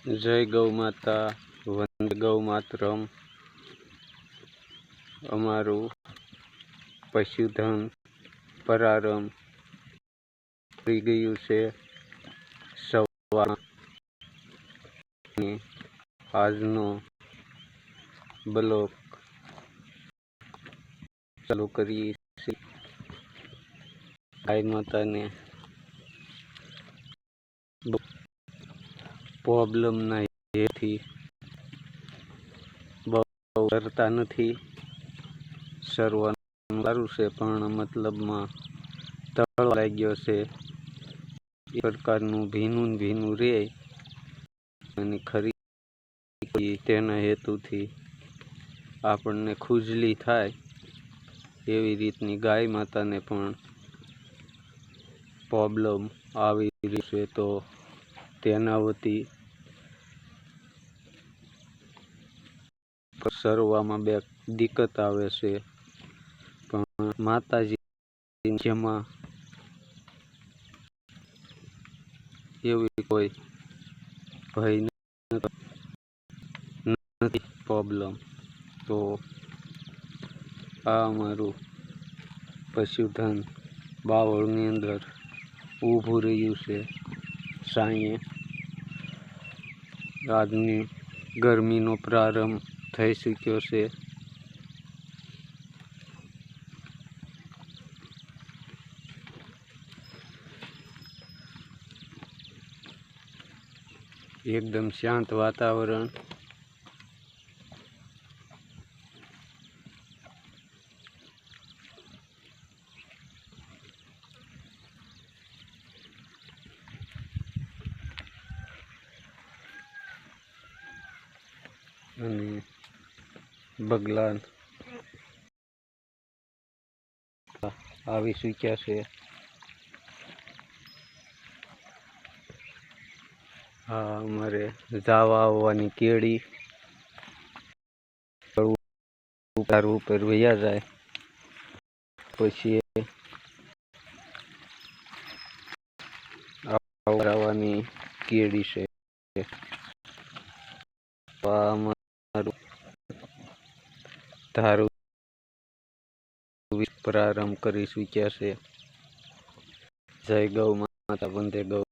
जय गौ माता वंदे गौ मातरम। अमारू पशुधन प्रारंभ થઈ ગયું છે। સવારની આજનો બ્લોક ચાલુ કરીએ છીએ। ગાય માતાને પ્રોબ્લેમના હેતુથી બહુ કરતા નથી। સરવાનું સારું છે પણ મતલબમાં તળ લાગ્યો છે। એ પ્રકારનું ભીનું ભીનું રહે અને ખરી તેના હેતુથી આપણને ખુજલી થાય એવી રીતની ગાય માતાને પણ પ્રોબ્લેમ આવી રહી છે। તો તેના વતી સરવામાં બે દિક્કત આવે છે પણ માતાજી જેમાં એવી કોઈ ભય નથી પ્રોબ્લેમ। તો આ અમારું પશુધન બાવળની અંદર ઊભું રહ્યું છે સાંયે। આજની ગરમીનો પ્રારંભ થઈ ચૂક્યો છે। એકદમ શાંત વાતાવરણ। અને બગલા આવી ચૂક્યા છે। હા, અમારે જાવા આવવાની કેળી ઉતાર ઉપર વયા જાય પછી આવવાની કેળી છે। અમારું ધારું પ્રારંભ કરી ચૂક્યા છે। જય ગૌ માતા વંદે ગૌ